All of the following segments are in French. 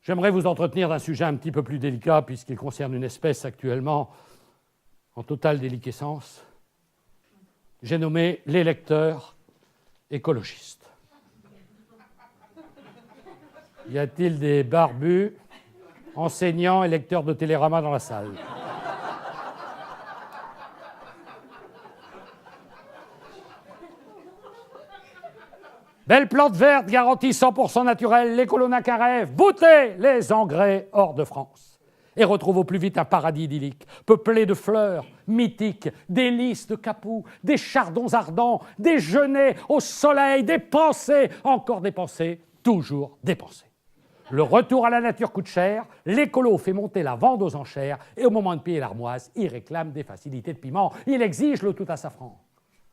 J'aimerais vous entretenir d'un sujet un petit peu plus délicat puisqu'il concerne une espèce actuellement en totale déliquescence. J'ai nommé l'électeur écologiste. Y a-t-il des barbus, enseignants et lecteurs de Télérama dans la salle? Belle plante verte, garantie 100% naturelle, l'écolo n'a qu'un rêve, boutez les engrais hors de France. Et retrouve au plus vite un paradis idyllique, peuplé de fleurs mythiques, des lys de capous, des chardons ardents, des genêts au soleil, des pensées, encore des pensées, toujours des pensées. Le retour à la nature coûte cher, l'écolo fait monter la vente aux enchères, et au moment de payer l'armoise, il réclame des facilités de paiement, il exige le tout à safran.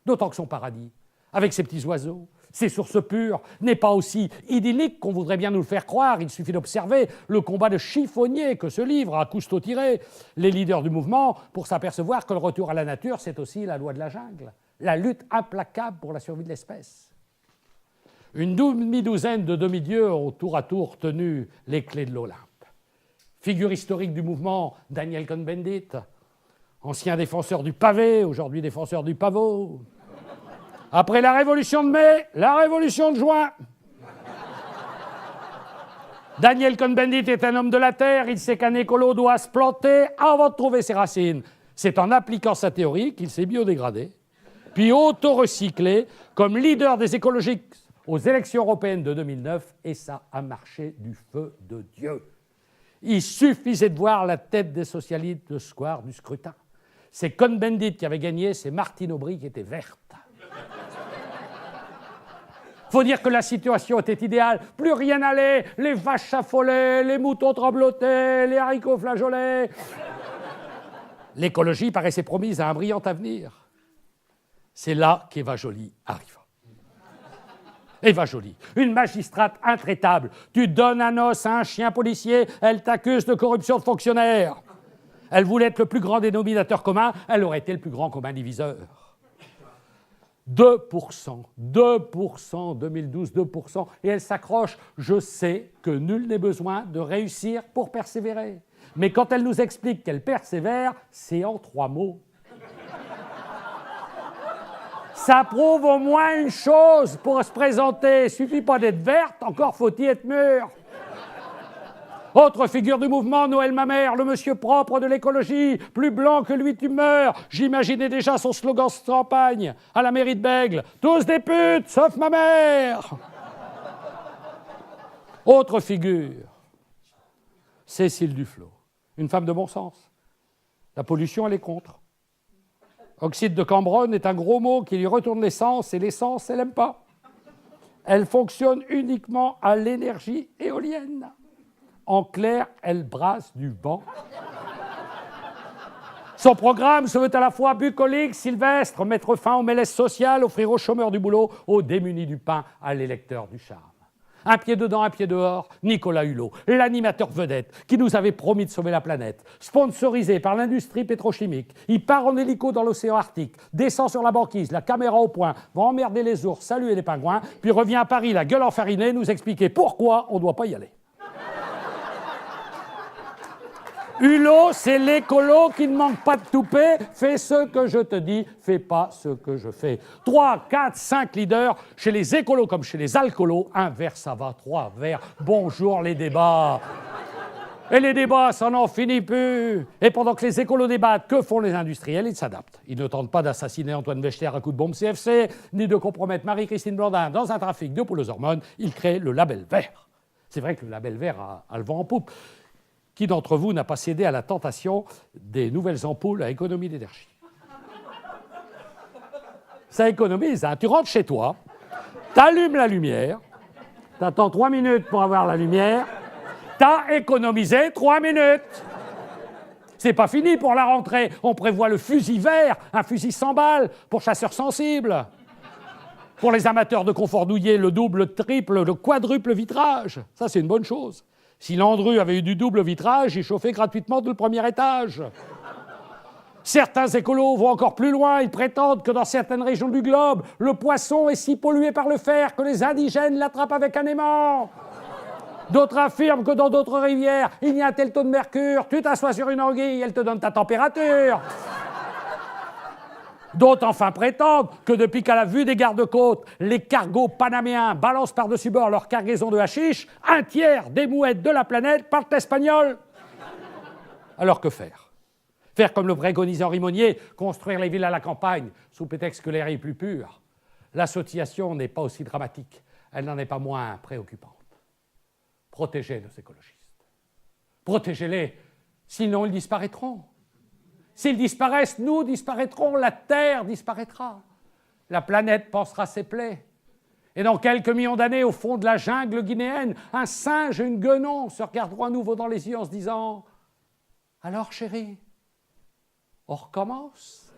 D'autant que son paradis, avec ses petits oiseaux, ses sources pures, n'est pas aussi idyllique qu'on voudrait bien nous le faire croire. Il suffit d'observer le combat de chiffonnier que se livrent à cousteau tiré les leaders du mouvement pour s'apercevoir que le retour à la nature, c'est aussi la loi de la jungle, la lutte implacable pour la survie de l'espèce. Une demi-douzaine de demi-dieux ont tour à tour tenu les clés de l'Olympe. Figure historique du mouvement, Daniel Cohn-Bendit, ancien défenseur du pavé, aujourd'hui défenseur du pavot. Après la révolution de mai, la révolution de juin. Daniel Cohn-Bendit est un homme de la terre, il sait qu'un écolo doit se planter avant de trouver ses racines. C'est en appliquant sa théorie qu'il s'est biodégradé, puis auto-recyclé comme leader des écologistes aux élections européennes de 2009, et ça a marché du feu de Dieu. Il suffisait de voir la tête des socialistes de square du scrutin. C'est Cohn-Bendit qui avait gagné, c'est Martine Aubry qui était verte. Faut dire que la situation était idéale, plus rien n'allait, les vaches affolaient, les moutons tremblotaient, les haricots flageolaient. L'écologie paraissait promise à un brillant avenir. C'est là qu'Eva Joly arriva. Eva Joly, une magistrate intraitable. Tu donnes un os à un chien policier, elle t'accuse de corruption de fonctionnaire. Elle voulait être le plus grand dénominateur commun, elle aurait été le plus grand commun diviseur. 2%, 2%, 2012, 2%, et elle s'accroche. Je sais que nul n'est besoin de réussir pour persévérer. Mais quand elle nous explique qu'elle persévère, c'est en 3 mots. Ça prouve au moins une chose pour se présenter. Il ne suffit pas d'être verte, encore faut-il être mûr. Autre figure du mouvement, Noël Mamère, le monsieur propre de l'écologie, plus blanc que lui tu meurs. J'imaginais déjà son slogan de campagne à la mairie de Bègle. Tous des putes, sauf ma mère. Autre figure, Cécile Duflot, une femme de bon sens. La pollution, elle est contre. Oxyde de Cambronne est un gros mot qui lui retourne l'essence, et l'essence, elle n'aime pas. Elle fonctionne uniquement à l'énergie éolienne. En clair, elle brasse du vent. Son programme se veut à la fois bucolique, sylvestre, mettre fin aux malaises sociales, offrir aux chômeurs du boulot, aux démunis du pain, à l'électeur du charme. Un pied dedans, un pied dehors, Nicolas Hulot, l'animateur vedette qui nous avait promis de sauver la planète, sponsorisé par l'industrie pétrochimique. Il part en hélico dans l'océan Arctique, descend sur la banquise, la caméra au point, va emmerder les ours, saluer les pingouins, puis revient à Paris, la gueule enfarinée, nous expliquer pourquoi on ne doit pas y aller. Hulot, c'est l'écolo qui ne manque pas de toupet. Fais ce que je te dis, fais pas ce que je fais. 3, 4, 5 leaders, chez les écolos comme chez les alcoolos. Un verre, ça va, 3 verres. Bonjour les débats. Et les débats, ça n'en finit plus. Et pendant que les écolos débattent, que font les industriels? Ils s'adaptent. Ils ne tentent pas d'assassiner Antoine Wechter à coup de bombe CFC, ni de compromettre Marie-Christine Blandin dans un trafic de poules aux hormones. Ils créent le label vert. C'est vrai que le label vert a le vent en poupe. Qui d'entre vous n'a pas cédé à la tentation des nouvelles ampoules à économie d'énergie? Ça économise, hein? Tu rentres chez toi, t'allumes la lumière, t'attends 3 minutes pour avoir la lumière, t'as économisé 3 minutes. C'est pas fini pour la rentrée. On prévoit le fusil vert, un fusil 100 balles pour chasseurs sensibles. Pour les amateurs de confort douillet, le double, le triple, le quadruple vitrage. Ça, c'est une bonne chose. Si Landru avait eu du double vitrage, il chauffait gratuitement tout le premier étage. Certains écolos vont encore plus loin. Ils prétendent que dans certaines régions du globe, le poisson est si pollué par le fer que les indigènes l'attrapent avec un aimant. D'autres affirment que dans d'autres rivières, il y a un tel taux de mercure, tu t'assois sur une anguille, elle te donne ta température. D'autres enfin prétendent que depuis qu'à la vue des gardes-côtes, les cargos panaméens balancent par-dessus bord leur cargaison de hashish, un tiers des mouettes de la planète parlent espagnol. Alors que faire? Faire comme le préconisait Henri Monnier, construire les villes à la campagne, sous prétexte que l'air est plus pur. L'association n'est pas aussi dramatique, elle n'en est pas moins préoccupante. Protégez nos écologistes. Protégez-les, sinon ils disparaîtront. S'ils disparaissent, nous disparaîtrons, la Terre disparaîtra. La planète pansera ses plaies. Et dans quelques millions d'années, au fond de la jungle guinéenne, un singe et une guenon se regarderont à nouveau dans les yeux en se disant « Alors chérie, on recommence ?»